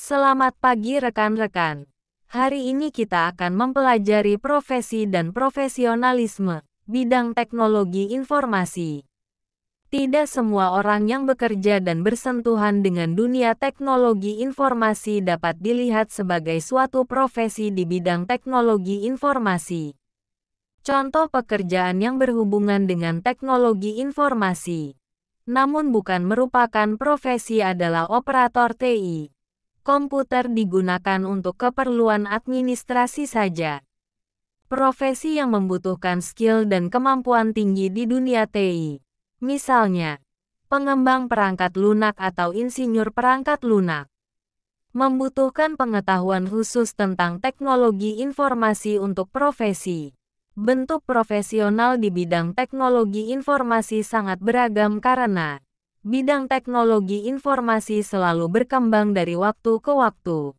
Selamat pagi rekan-rekan. Hari ini kita akan mempelajari profesi dan profesionalisme bidang teknologi informasi. Tidak semua orang yang bekerja dan bersentuhan dengan dunia teknologi informasi dapat dilihat sebagai suatu profesi di bidang teknologi informasi. Contoh pekerjaan yang berhubungan dengan teknologi informasi, namun bukan merupakan profesi adalah operator TI. Komputer digunakan untuk keperluan administrasi saja. Profesi yang membutuhkan skill dan kemampuan tinggi di dunia TI. Misalnya, pengembang perangkat lunak atau insinyur perangkat lunak. Membutuhkan pengetahuan khusus tentang teknologi informasi untuk profesi. Bentuk profesional di bidang teknologi informasi sangat beragam karena bidang teknologi informasi selalu berkembang dari waktu ke waktu.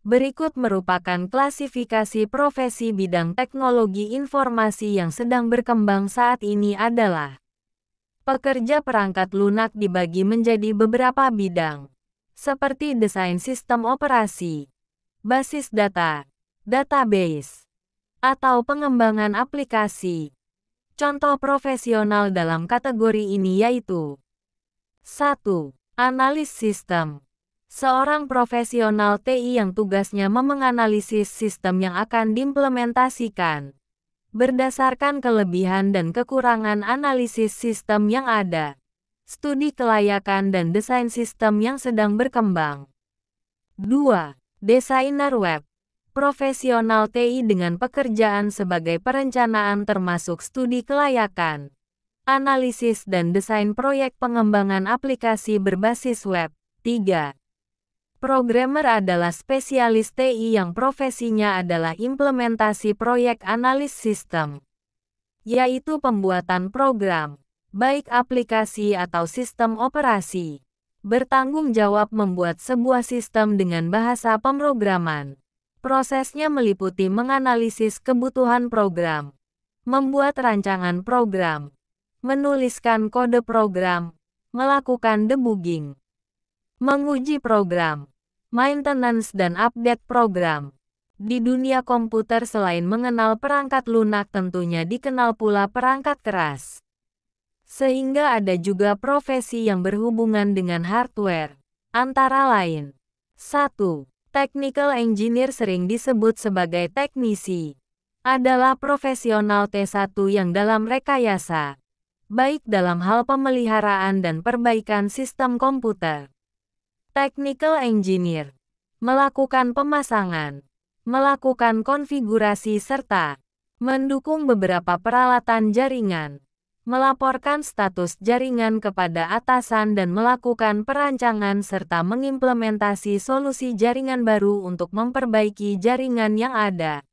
Berikut merupakan klasifikasi profesi bidang teknologi informasi yang sedang berkembang saat ini adalah: pekerja perangkat lunak dibagi menjadi beberapa bidang, seperti desain sistem operasi, basis data, database, atau pengembangan aplikasi. Contoh profesional dalam kategori ini yaitu: 1. Analis sistem. Seorang profesional TI yang tugasnya menganalisis sistem yang akan diimplementasikan. Berdasarkan kelebihan dan kekurangan analisis sistem yang ada. Studi kelayakan dan desain sistem yang sedang berkembang. 2. Desainer web. Profesional TI dengan pekerjaan sebagai perencanaan termasuk studi kelayakan, analisis dan desain proyek pengembangan aplikasi berbasis web. 3. Programmer adalah spesialis TI yang profesinya adalah implementasi proyek analis sistem, yaitu pembuatan program, baik aplikasi atau sistem operasi. Bertanggung jawab membuat sebuah sistem dengan bahasa pemrograman. Prosesnya meliputi menganalisis kebutuhan program, membuat rancangan program, menuliskan kode program, melakukan debugging, menguji program, maintenance dan update program. Di dunia komputer selain mengenal perangkat lunak tentunya dikenal pula perangkat keras. Sehingga ada juga profesi yang berhubungan dengan hardware. Antara lain: 1. Technical engineer sering disebut sebagai teknisi. Adalah profesional T1 yang dalam rekayasa, baik dalam hal pemeliharaan dan perbaikan sistem komputer. Technical engineer melakukan pemasangan, melakukan konfigurasi serta mendukung beberapa peralatan jaringan, melaporkan status jaringan kepada atasan dan melakukan perancangan serta mengimplementasi solusi jaringan baru untuk memperbaiki jaringan yang ada.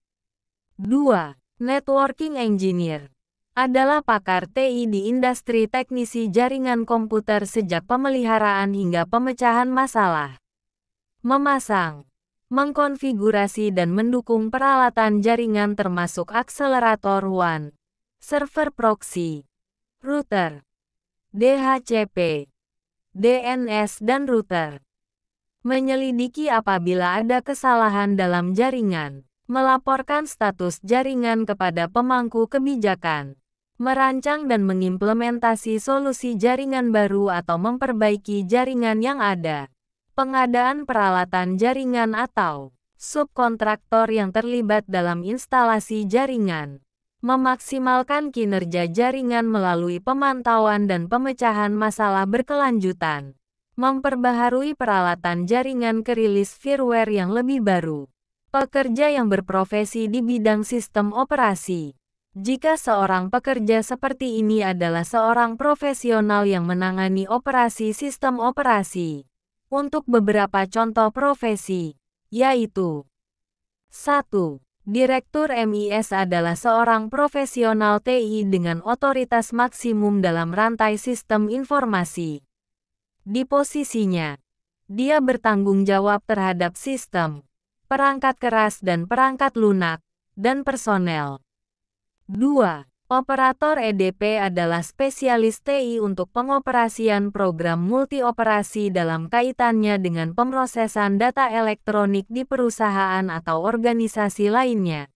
2. Networking engineer adalah pakar TI di industri teknisi jaringan komputer sejak pemeliharaan hingga pemecahan masalah. Memasang, mengkonfigurasi dan mendukung peralatan jaringan termasuk akselerator WAN, server proxy, router, DHCP, DNS dan router. Menyelidiki apabila ada kesalahan dalam jaringan, melaporkan status jaringan kepada pemangku kebijakan, merancang dan mengimplementasi solusi jaringan baru atau memperbaiki jaringan yang ada, pengadaan peralatan jaringan atau subkontraktor yang terlibat dalam instalasi jaringan, memaksimalkan kinerja jaringan melalui pemantauan dan pemecahan masalah berkelanjutan, memperbaharui peralatan jaringan ke rilis firmware yang lebih baru. Pekerja yang berprofesi di bidang sistem operasi. Jika seorang pekerja seperti ini adalah seorang profesional yang menangani operasi sistem operasi. Untuk beberapa contoh profesi, yaitu: 1. Direktur MIS adalah seorang profesional TI dengan otoritas maksimum dalam rantai sistem informasi. Di posisinya, dia bertanggung jawab terhadap sistem, perangkat keras dan perangkat lunak, dan personel. 2. Operator EDP adalah spesialis TI untuk pengoperasian program multi-operasi dalam kaitannya dengan pemrosesan data elektronik di perusahaan atau organisasi lainnya.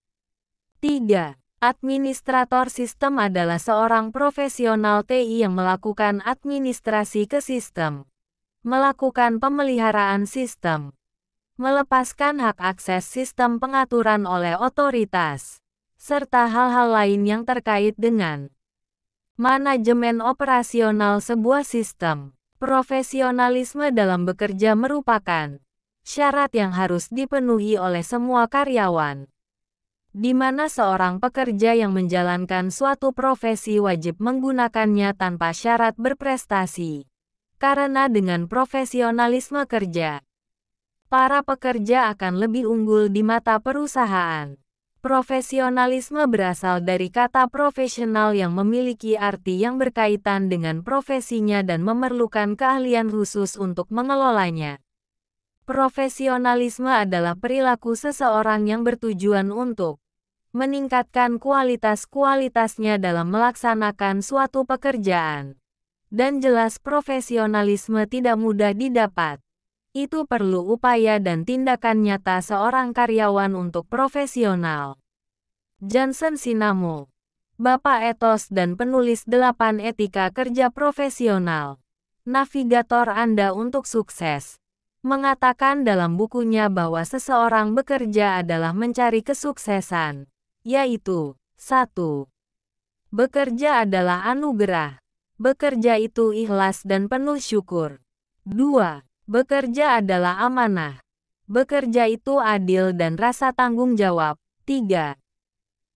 3. Administrator sistem adalah seorang profesional TI yang melakukan administrasi ke sistem, melakukan pemeliharaan sistem, melepaskan hak akses sistem pengaturan oleh otoritas, serta hal-hal lain yang terkait dengan manajemen operasional sebuah sistem. Profesionalisme dalam bekerja merupakan syarat yang harus dipenuhi oleh semua karyawan, di mana seorang pekerja yang menjalankan suatu profesi wajib menggunakannya tanpa syarat berprestasi. Karena dengan profesionalisme kerja, para pekerja akan lebih unggul di mata perusahaan. Profesionalisme berasal dari kata profesional yang memiliki arti yang berkaitan dengan profesinya dan memerlukan keahlian khusus untuk mengelolanya. Profesionalisme adalah perilaku seseorang yang bertujuan untuk meningkatkan kualitas-kualitasnya dalam melaksanakan suatu pekerjaan. Dan jelas profesionalisme tidak mudah didapat. Itu perlu upaya dan tindakan nyata seorang karyawan untuk profesional. Johnson Sinamo, Bapak Etos dan penulis 8 Etika Kerja Profesional, navigator Anda untuk sukses, mengatakan dalam bukunya bahwa seseorang bekerja adalah mencari kesuksesan, yaitu 1. Bekerja adalah anugerah. Bekerja itu ikhlas dan penuh syukur. 2. Bekerja adalah amanah. Bekerja itu adil dan rasa tanggung jawab. 3.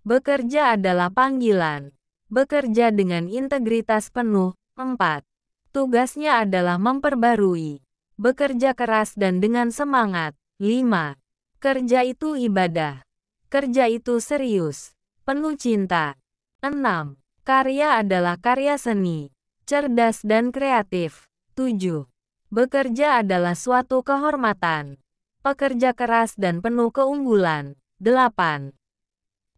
Bekerja adalah panggilan. Bekerja dengan integritas penuh. 4. Tugasnya adalah memperbarui. Bekerja keras dan dengan semangat. 5. Kerja itu ibadah. Kerja itu serius, penuh cinta. 6. Karya adalah karya seni, cerdas dan kreatif. 7. Bekerja adalah suatu kehormatan. Pekerja keras dan penuh keunggulan. 8.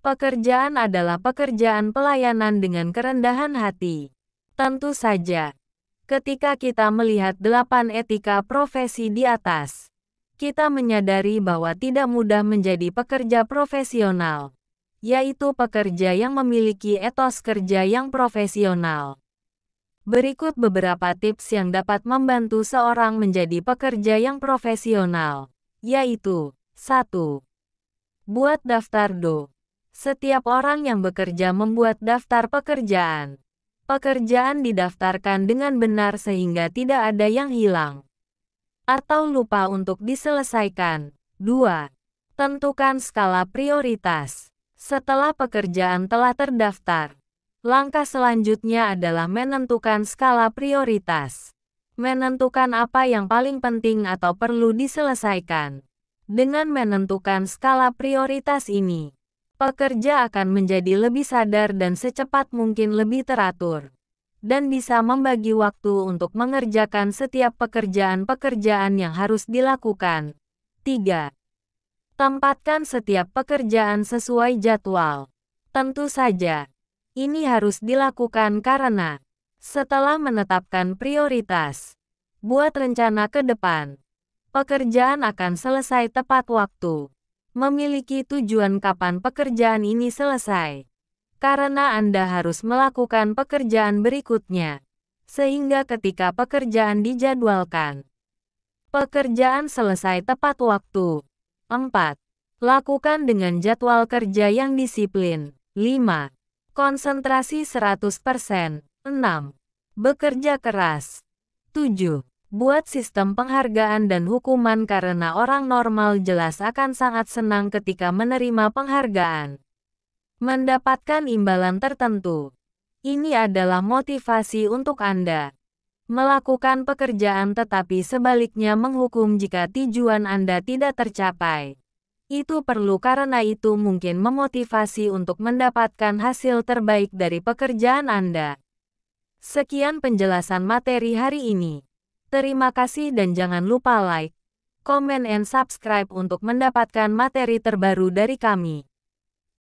Pekerjaan adalah pekerjaan pelayanan dengan kerendahan hati. Tentu saja, ketika kita melihat 8 etika profesi di atas, kita menyadari bahwa tidak mudah menjadi pekerja profesional, yaitu pekerja yang memiliki etos kerja yang profesional. Berikut beberapa tips yang dapat membantu seorang menjadi pekerja yang profesional, yaitu 1. Buat daftar DO. Setiap orang yang bekerja membuat daftar pekerjaan. Pekerjaan didaftarkan dengan benar sehingga tidak ada yang hilang atau lupa untuk diselesaikan. 2. Tentukan skala prioritas. Setelah pekerjaan telah terdaftar, langkah selanjutnya adalah menentukan skala prioritas. Menentukan apa yang paling penting atau perlu diselesaikan. Dengan menentukan skala prioritas ini, pekerja akan menjadi lebih sadar dan secepat mungkin lebih teratur, dan bisa membagi waktu untuk mengerjakan setiap pekerjaan-pekerjaan yang harus dilakukan. 3. Tempatkan setiap pekerjaan sesuai jadwal. Tentu saja, ini harus dilakukan karena setelah menetapkan prioritas, buat rencana ke depan, pekerjaan akan selesai tepat waktu. Memiliki tujuan kapan pekerjaan ini selesai, karena Anda harus melakukan pekerjaan berikutnya, sehingga ketika pekerjaan dijadwalkan, pekerjaan selesai tepat waktu. 4. Lakukan dengan jadwal kerja yang disiplin. 5. Konsentrasi 100%. 6. Bekerja keras. 7. Buat sistem penghargaan dan hukuman karena orang normal jelas akan sangat senang ketika menerima penghargaan. Mendapatkan imbalan tertentu. Ini adalah motivasi untuk Anda melakukan pekerjaan tetapi sebaliknya menghukum jika tujuan Anda tidak tercapai. Itu perlu karena itu mungkin memotivasi untuk mendapatkan hasil terbaik dari pekerjaan Anda. Sekian penjelasan materi hari ini. Terima kasih dan jangan lupa like, comment and subscribe untuk mendapatkan materi terbaru dari kami.